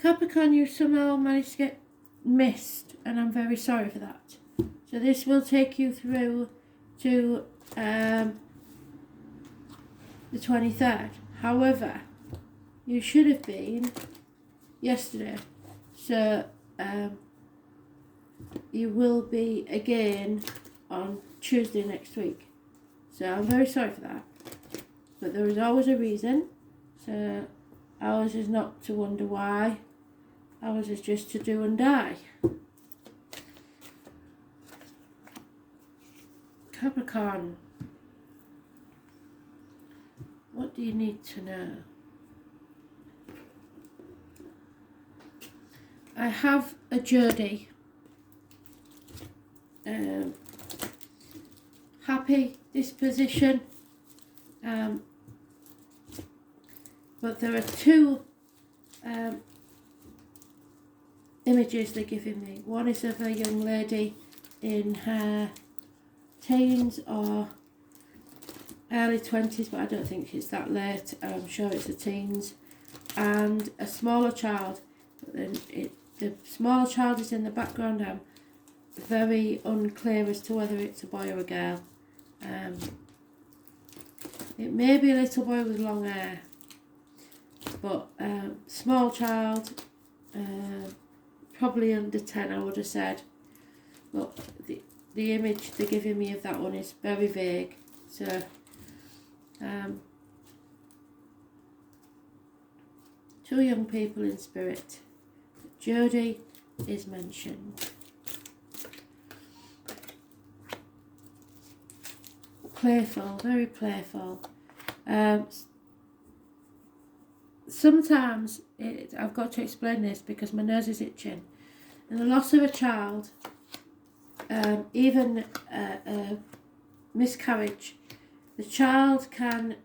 Capricorn, you somehow managed to get missed, and I'm very sorry for that. So this will take you through to the 23rd. However, you should have been yesterday. So you will be again on Tuesday next week. So I'm very sorry for that. But there is always a reason. So ours is not to wonder why. Ours is just to do and die. Capricorn, what do you need to know? I have a Jodie. Happy disposition. But there are two images they're giving me. One is of a young lady in her teens or early 20s, but I don't think it's that late. I'm sure it's the teens. And a smaller child. But then the smaller child is in the background. I'm very unclear as to whether it's a boy or a girl. It may be a little boy with long hair, but small child, probably under 10 I would have said, but the image they're giving me of that one is very vague. So two young people in spirit. Jodie is mentioned. Playful, very playful. Sometimes I've got to explain this because my nose is itching. And the loss of a child, even a miscarriage, the child can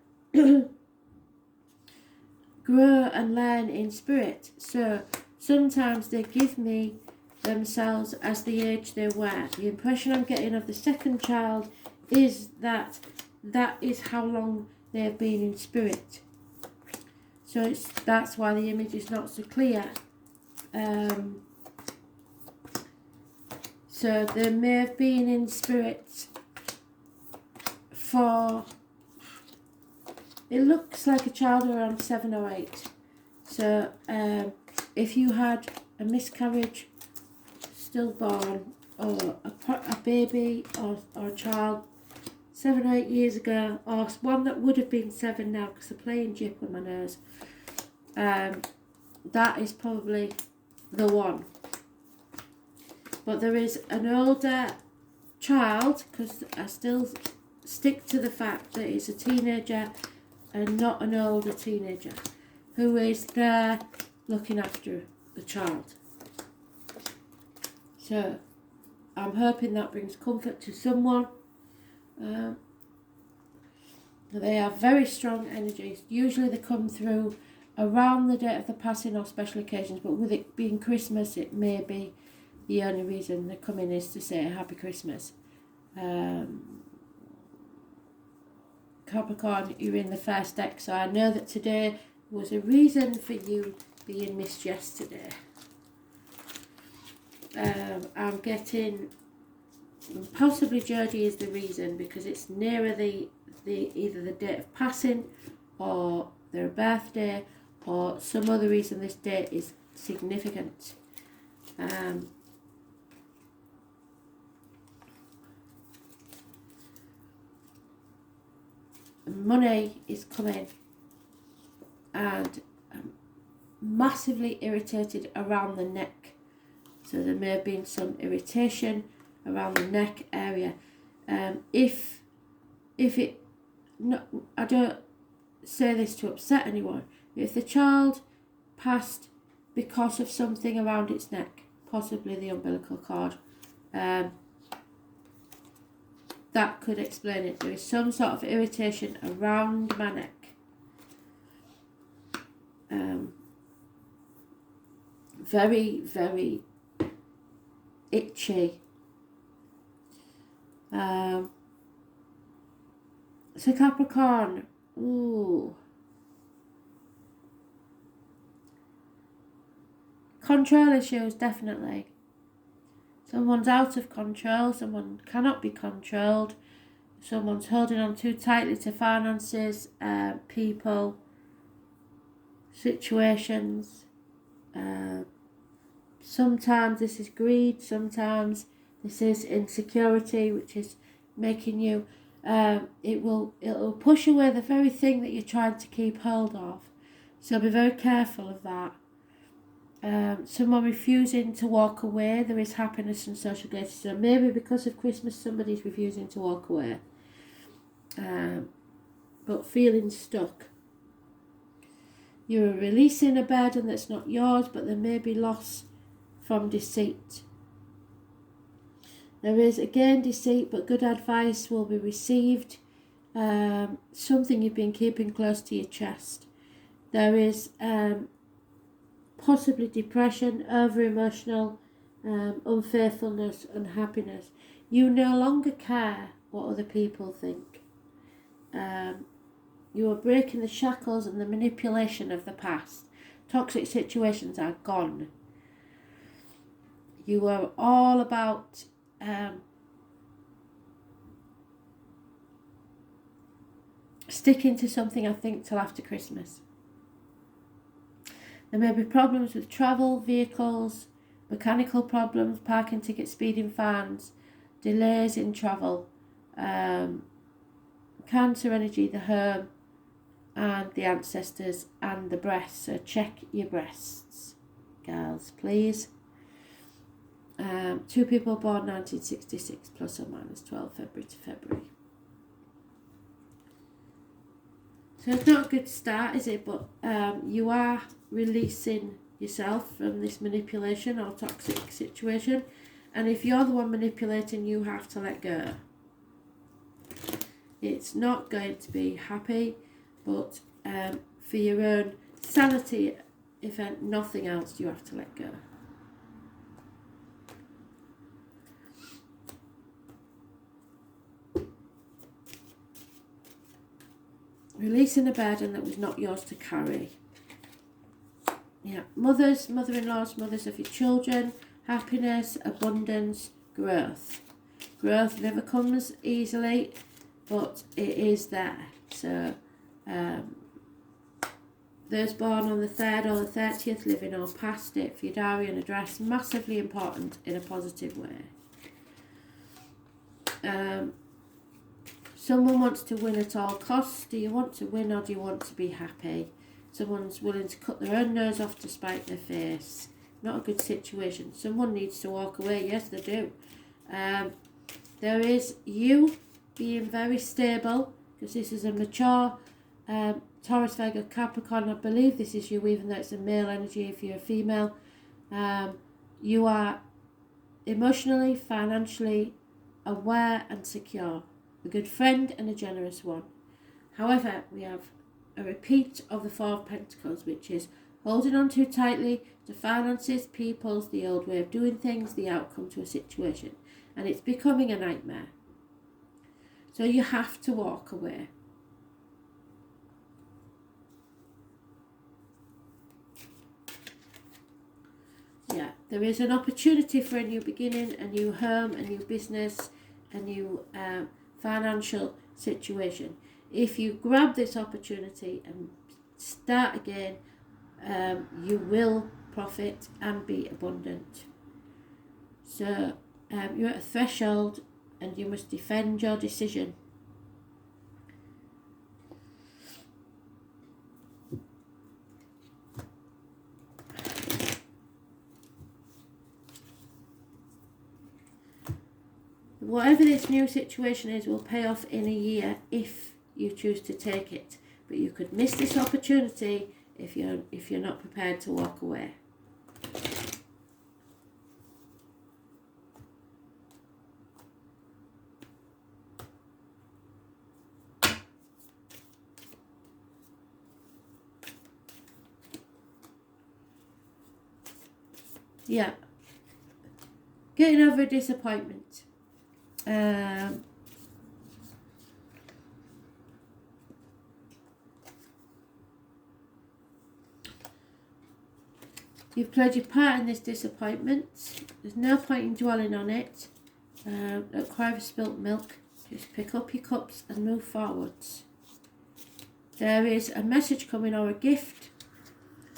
grow and learn in spirit. So sometimes they give me themselves as the age they were. The impression I'm getting of the second child is that is how long they've been in spirit. So that's why the image is not so clear. So they may have been in spirit for, it looks like a child around 7 or 8. So if you had a miscarriage, stillborn, or a baby or a child 7 or 8 years ago, or one that would have been 7 now because they're playing jip with my nose, that is probably the one. But there is an older child, because I still stick to the fact that it's a teenager and not an older teenager, who is there looking after the child. So I'm hoping that brings comfort to someone. They have very strong energies. Usually they come through around the date of the passing or special occasions, but with it being Christmas, it may be the only reason they come in is to say Happy Christmas. Capricorn, you're in the first deck, so I know that today was a reason for you being missed yesterday. I'm getting possibly Jodie is the reason, because it's nearer the either the date of passing or their birthday or some other reason this date is significant. Money is coming, and massively irritated around the neck. So there may have been some irritation around the neck area. If it, no, I don't say this to upset anyone. If the child passed because of something around its neck, possibly the umbilical cord, that could explain it. There is some sort of irritation around my neck. Very, very itchy. So Capricorn, ooh. Control issues, definitely. Someone's out of control, someone cannot be controlled, someone's holding on too tightly to finances, people, situations. Sometimes this is greed, sometimes this is insecurity, which is making you, it'll push away the very thing that you're trying to keep hold of. So be very careful of that. Someone refusing to walk away, there is happiness and social graces. So maybe because of Christmas somebody's refusing to walk away, but feeling stuck. You're releasing a burden that's not yours, but there may be loss from deceit. There is again deceit, but good advice will be received. Something you've been keeping close to your chest. There is possibly depression, over-emotional, unfaithfulness, unhappiness. You no longer care what other people think. You are breaking the shackles and the manipulation of the past. Toxic situations are gone. You are all about sticking to something, I think, till after Christmas. There may be problems with travel, vehicles, mechanical problems, parking tickets, speeding fines, delays in travel, Cancer energy, the home, and the ancestors, and the breasts. So check your breasts, girls, please. 2 people born 1966, plus or minus 12 February to February. So it's not a good start, is it? But you are releasing yourself from this manipulation or toxic situation. And if you're the one manipulating, you have to let go. It's not going to be happy, but for your own sanity, if nothing else, you have to let go. Releasing a burden that was not yours to carry. Yeah, mothers, mother-in-laws, mothers of your children, happiness, abundance, growth. Growth never comes easily, but it is there. So, those born on the 3rd or the 30th, living or past it for your diary and address, massively important in a positive way. Someone wants to win at all costs. Do you want to win or do you want to be happy? Someone's willing to cut their own nose off to spite their face. Not a good situation. Someone needs to walk away. Yes, they do. There is you being very stable, because this is a mature Taurus, Virgo, Capricorn. I believe this is you, even though it's a male energy if you're a female. You are emotionally, financially aware and secure. A good friend and a generous one. However, we have a repeat of the 4 of Pentacles, which is holding on too tightly to finances, peoples, the old way of doing things, the outcome to a situation. And it's becoming a nightmare. So you have to walk away. Yeah, there is an opportunity for a new beginning, a new home, a new business, a new financial situation. If you grab this opportunity and start again, you will profit and be abundant. So you're at a threshold and you must defend your decision. Whatever this new situation is will pay off in a year if you choose to take it. But you could miss this opportunity if you're not prepared to walk away. Yeah. Getting over a disappointment. You've played your part in this disappointment. There's no point in dwelling on it. Don't cry over spilt milk. Just pick up your cups and move forwards. There is a message coming or a gift.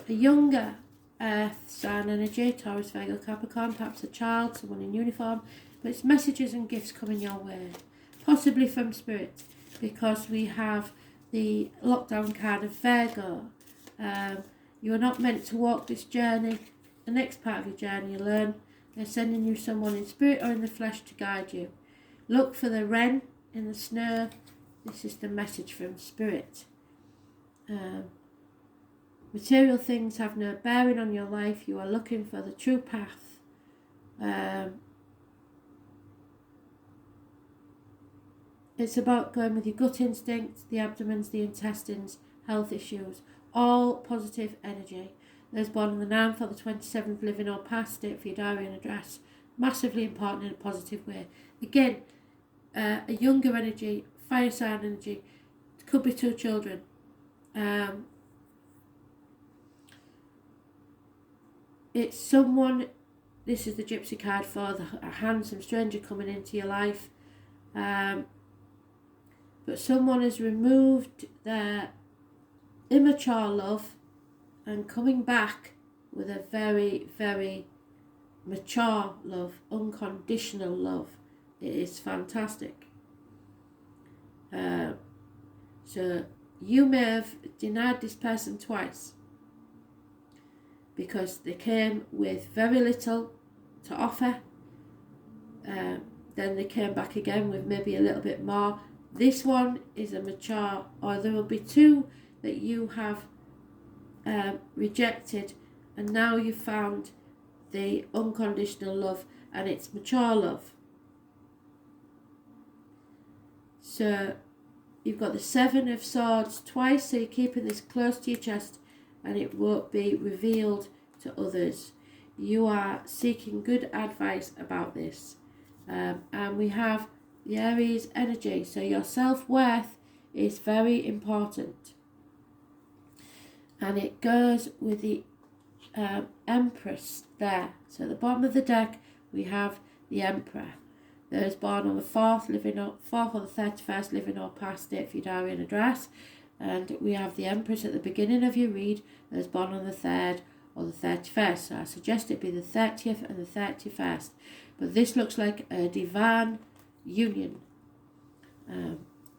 A younger earth sign energy, Taurus, Virgo, Capricorn, perhaps a child, someone in uniform. But it's messages and gifts coming your way. Possibly from spirit. Because we have the lockdown card of Virgo. You are not meant to walk this journey. The next part of your journey alone. They're sending you someone in spirit or in the flesh to guide you. Look for the wren in the snow. This is the message from spirit. Material things have no bearing on your life. You are looking for the true path. It's about going with your gut instinct, the abdomens, the intestines, health issues, all positive energy. Those born on the 9th or the 27th, living or past, date for your diary and address. Massively important in a positive way. Again, a younger energy, fire sign energy. It could be 2 children. It's someone, this is the gypsy card for a handsome stranger coming into your life. But someone has removed their immature love and coming back with a very, very mature love, unconditional love. It is fantastic. So you may have denied this person twice because they came with very little to offer. Then they came back again with maybe a little bit more. This one is a mature, or there will be 2 that you have rejected, and now you've found the unconditional love, and it's mature love. So you've got the 7 of Swords twice, so you're keeping this close to your chest, and it won't be revealed to others. You are seeking good advice about this. And we have the Aries energy, so your self-worth is very important. And it goes with the Empress there. So at the bottom of the deck, we have the Emperor. Those born on the 4th, or the 31st, living or past, date for your diary and address. And we have the Empress at the beginning of your read. Those born on the 3rd or the 31st. So I suggest it be the 30th and the 31st. But this looks like a divine union.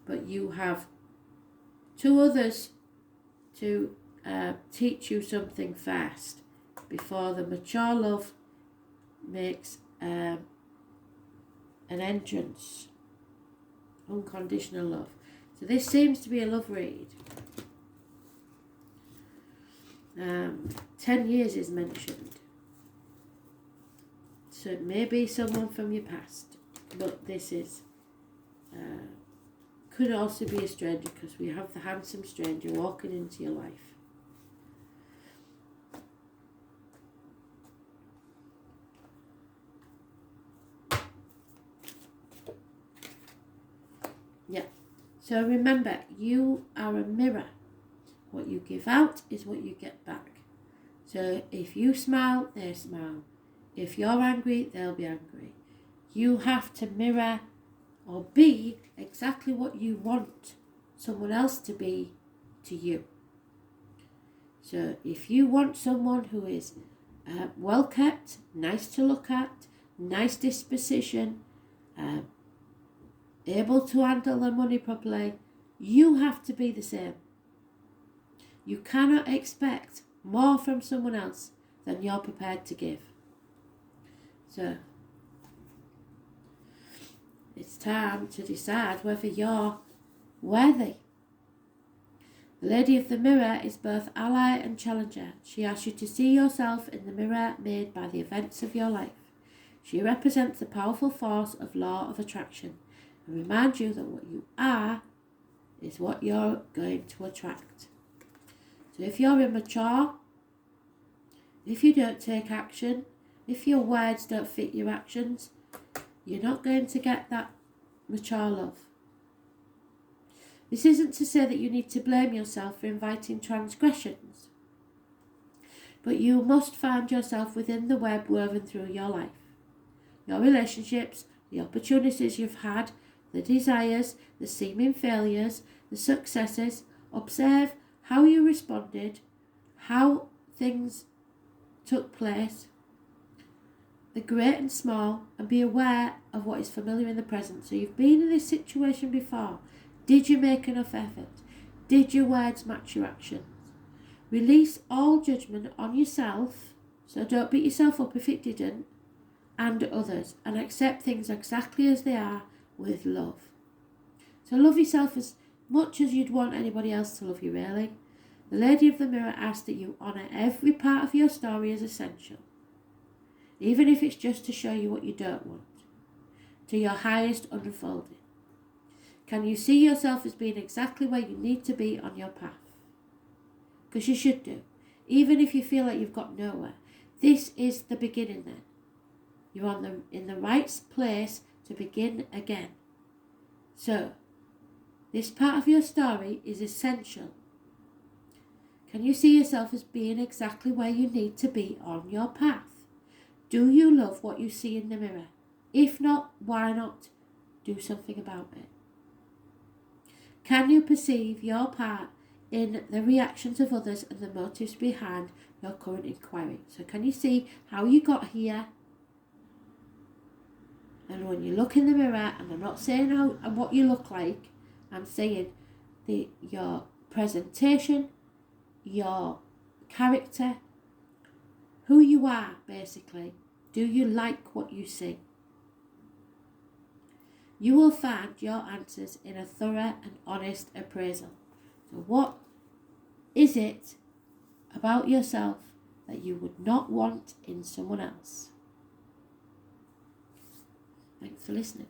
But you have 2 others to teach you something first before the mature love makes an entrance. Unconditional love. So this seems to be a love read. 10 years is mentioned. So it may be someone from your past, but this is could also be a stranger, because we have the handsome stranger walking into your life. Yeah. So remember, you are a mirror. What you give out is what you get back. So if you smile, they smile. If you're angry, they'll be angry. You have to mirror or be exactly what you want someone else to be to you. So if you want someone who is well kept, nice to look at, nice disposition, able to handle their money properly, you have to be the same. You cannot expect more from someone else than you're prepared to give. So it's time to decide whether you're worthy. The Lady of the Mirror is both ally and challenger. She asks you to see yourself in the mirror made by the events of your life. She represents the powerful force of law of attraction and reminds you that what you are is what you're going to attract. So if you're immature, if you don't take action, if your words don't fit your actions, you're not going to get that mature love. This isn't to say that you need to blame yourself for inviting transgressions. but you must find yourself within the web woven through your life. Your relationships, the opportunities you've had, the desires, the seeming failures, the successes. Observe how you responded, how things took place, the great and small, and be aware of what is familiar in the present. So you've been in this situation before. Did you make enough effort? Did your words match your actions? Release all judgment on yourself, so don't beat yourself up if it didn't, and others, and accept things exactly as they are with love. So love yourself as much as you'd want anybody else to love you, really. The Lady of the Mirror asks that you honour every part of your story as essential, even if it's just to show you what you don't want, to your highest unfolding. Can you see yourself as being exactly where you need to be on your path? Because you should do, even if you feel like you've got nowhere. This is the beginning then. You're in the right place to begin again. So, this part of your story is essential. Can you see yourself as being exactly where you need to be on your path? Do you love what you see in the mirror? If not, why not do something about it? Can you perceive your part in the reactions of others and the motives behind your current inquiry? So can you see how you got here? And when you look in the mirror, and I'm not saying how and what you look like, I'm saying your presentation, your character, who you are, basically. Do you like what you see? You will find your answers in a thorough and honest appraisal. So what is it about yourself that you would not want in someone else? Thanks for listening.